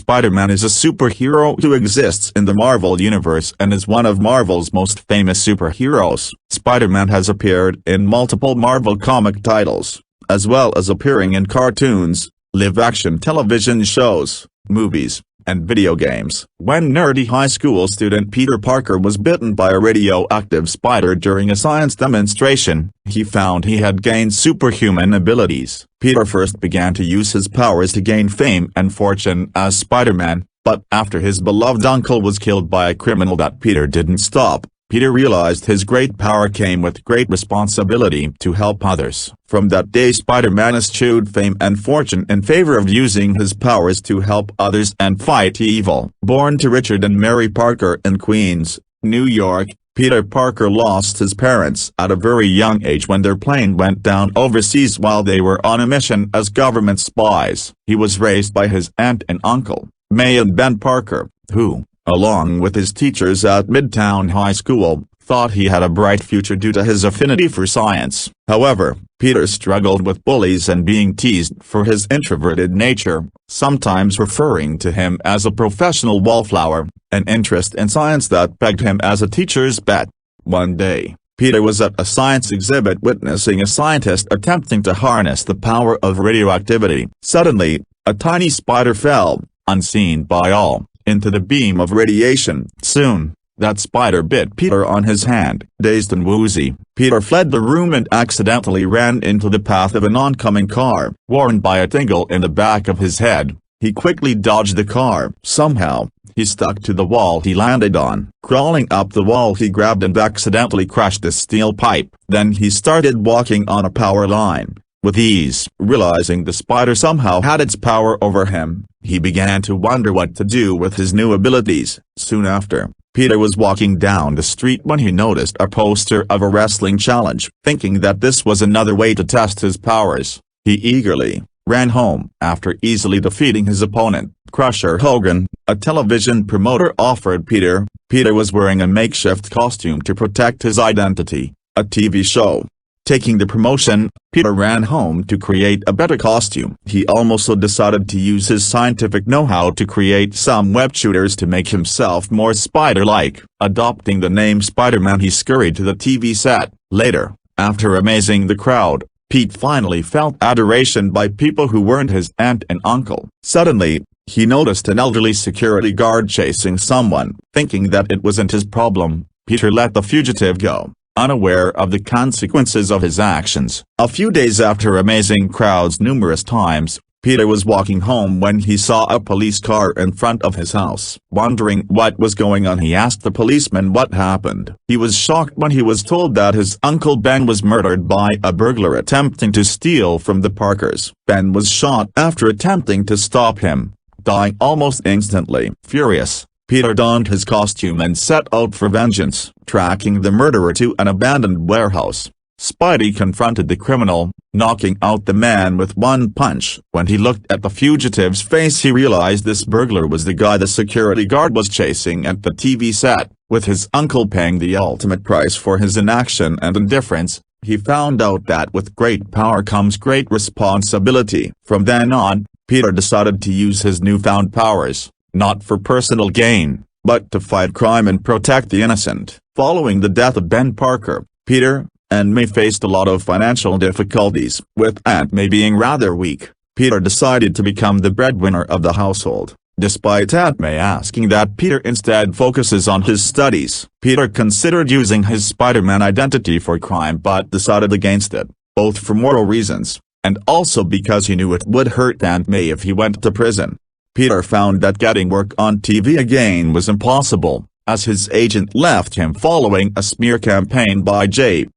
Spider-Man is a superhero who exists in the Marvel Universe and is one of Marvel's most famous superheroes. Spider-Man has appeared in multiple Marvel comic titles, as well as appearing in cartoons, live-action television shows, movies, and video games. When nerdy high school student Peter Parker was bitten by a radioactive spider during a science demonstration, he found he had gained superhuman abilities. Peter first began to use his powers to gain fame and fortune as Spider-Man, but after his beloved uncle was killed by a criminal that Peter didn't stop, Peter realized his great power came with great responsibility to help others. From that day Spider-Man eschewed fame and fortune in favor of using his powers to help others and fight evil. Born to Richard and Mary Parker in Queens, New York, Peter Parker lost his parents at a very young age when their plane went down overseas while they were on a mission as government spies. He was raised by his aunt and uncle, May and Ben Parker, who, along with his teachers at Midtown High School, thought he had a bright future due to his affinity for science. However, Peter struggled with bullies and being teased for his introverted nature, sometimes referring to him as a professional wallflower, an interest in science that pegged him as a teacher's pet. One day, Peter was at a science exhibit witnessing a scientist attempting to harness the power of radioactivity. Suddenly, a tiny spider fell, unseen by all, into the beam of radiation. Soon, that spider bit Peter on his hand. Dazed and woozy, Peter fled the room and accidentally ran into the path of an oncoming car. Warned by a tingle in the back of his head, he quickly dodged the car. Somehow, he stuck to the wall he landed on. Crawling up the wall he grabbed and accidentally crashed the steel pipe. Then he started walking on a power line. With ease, realizing the spider somehow had its power over him, he began to wonder what to do with his new abilities. Soon after, Peter was walking down the street when he noticed a poster of a wrestling challenge. Thinking that this was another way to test his powers, he eagerly ran home. After easily defeating his opponent, Crusher Hogan, a television promoter offered Peter was wearing a makeshift costume to protect his identity, a TV show. Taking the promotion, Peter ran home to create a better costume. He also decided to use his scientific know-how to create some web shooters to make himself more spider-like. Adopting the name Spider-Man, he scurried to the TV set. Later, after amazing the crowd, Pete finally felt adoration by people who weren't his aunt and uncle. Suddenly, he noticed an elderly security guard chasing someone. Thinking that it wasn't his problem, Peter let the fugitive go, unaware of the consequences of his actions. A few days after amazing crowds numerous times, Peter was walking home when he saw a police car in front of his house. Wondering what was going on, he asked the policeman what happened. He was shocked when he was told that his uncle Ben was murdered by a burglar attempting to steal from the Parkers. Ben was shot after attempting to stop him, dying almost instantly. Furious, Peter donned his costume and set out for vengeance. Tracking the murderer to an abandoned warehouse, Spidey confronted the criminal, knocking out the man with one punch. When he looked at the fugitive's face, he realized this burglar was the guy the security guard was chasing at the TV set. With his uncle paying the ultimate price for his inaction and indifference, he found out that with great power comes great responsibility. From then on, Peter decided to use his newfound powers, not for personal gain, but to fight crime and protect the innocent. Following the death of Ben Parker, Peter and May faced a lot of financial difficulties. With Aunt May being rather weak, Peter decided to become the breadwinner of the household. Despite Aunt May asking that Peter instead focuses on his studies, Peter considered using his Spider-Man identity for crime but decided against it, both for moral reasons, and also because he knew it would hurt Aunt May if he went to prison. Peter found that getting work on TV again was impossible, as his agent left him following a smear campaign by J.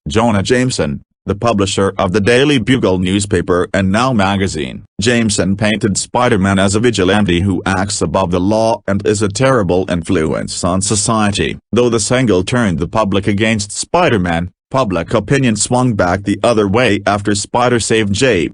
Jonah Jameson, the publisher of the Daily Bugle newspaper and Now magazine. Jameson painted Spider-Man as a vigilante who acts above the law and is a terrible influence on society. Though this angle turned the public against Spider-Man, public opinion swung back the other way after Spider saved J.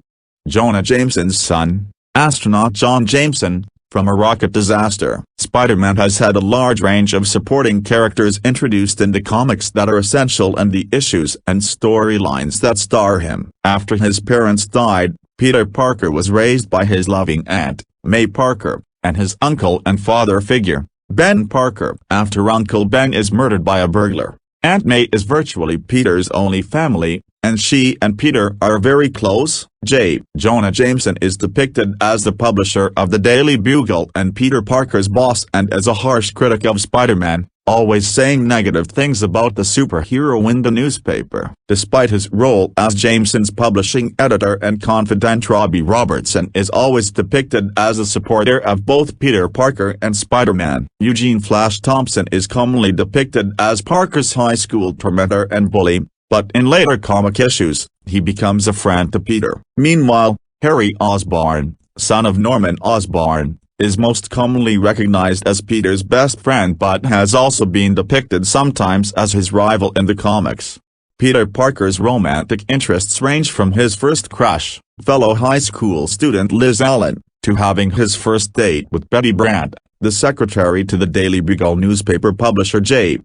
Jonah Jameson's son, astronaut John Jameson, from a rocket disaster. Spider-Man has had a large range of supporting characters introduced in the comics that are essential and the issues and storylines that star him. After his parents died, Peter Parker was raised by his loving aunt, May Parker, and his uncle and father figure, Ben Parker. After Uncle Ben is murdered by a burglar, Aunt May is virtually Peter's only family, and she and Peter are very close. J. Jonah Jameson is depicted as the publisher of the Daily Bugle and Peter Parker's boss, and as a harsh critic of Spider-Man, always saying negative things about the superhero in the newspaper. Despite his role as Jameson's publishing editor and confidant, Robbie Robertson is always depicted as a supporter of both Peter Parker and Spider-Man. Eugene Flash Thompson is commonly depicted as Parker's high school tormentor and bully, but in later comic issues, he becomes a friend to Peter. Meanwhile, Harry Osborn, son of Norman Osborn, is most commonly recognized as Peter's best friend, but has also been depicted sometimes as his rival in the comics. Peter Parker's romantic interests range from his first crush, fellow high school student Liz Allen, to having his first date with Betty Brant, the secretary to the Daily Bugle newspaper publisher J.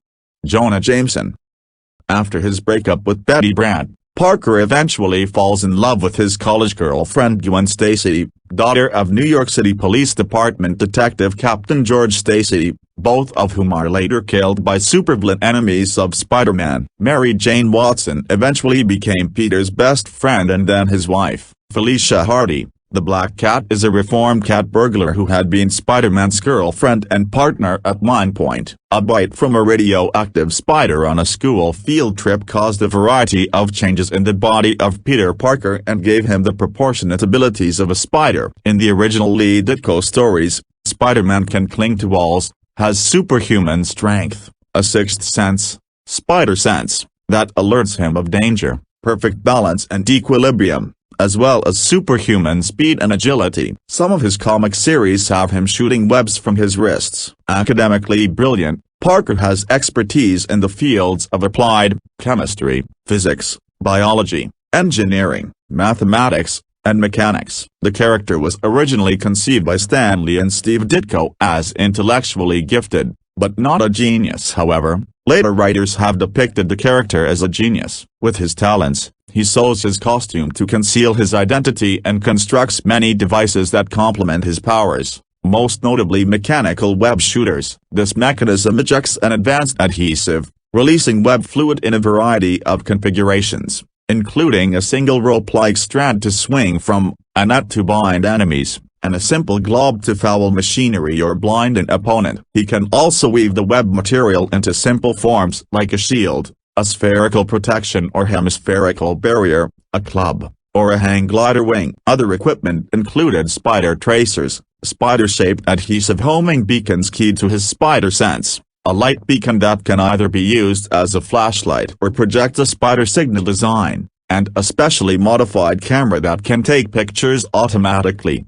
Jonah Jameson. After his breakup with Betty Brant, Parker eventually falls in love with his college girlfriend Gwen Stacy, daughter of New York City Police Department Detective Captain George Stacy, both of whom are later killed by supervillain enemies of Spider-Man. Mary Jane Watson eventually became Peter's best friend and then his wife. Felicia Hardy, the Black Cat, is a reformed cat burglar who had been Spider-Man's girlfriend and partner at one point. A bite from a radioactive spider on a school field trip caused a variety of changes in the body of Peter Parker and gave him the proportionate abilities of a spider. In the original Lee Ditko stories, Spider-Man can cling to walls, has superhuman strength, a sixth sense, spider sense, that alerts him of danger, perfect balance and equilibrium, as well as superhuman speed and agility. Some of his comic series have him shooting webs from his wrists. Academically brilliant, Parker has expertise in the fields of applied chemistry, physics, biology, engineering, mathematics, and mechanics. The character was originally conceived by Stan Lee and Steve Ditko as intellectually gifted, but not a genius. However, later writers have depicted the character as a genius. With his talents, he sews his costume to conceal his identity and constructs many devices that complement his powers, most notably mechanical web shooters. This mechanism ejects an advanced adhesive, releasing web fluid in a variety of configurations, including a single rope-like strand to swing from, a net to bind enemies, and a simple globe to foul machinery or blind an opponent. He can also weave the web material into simple forms like a shield, a spherical protection or hemispherical barrier, a club, or a hang glider wing. Other equipment included spider tracers, spider-shaped adhesive homing beacons keyed to his spider sense, a light beacon that can either be used as a flashlight or project a spider signal design, and a specially modified camera that can take pictures automatically.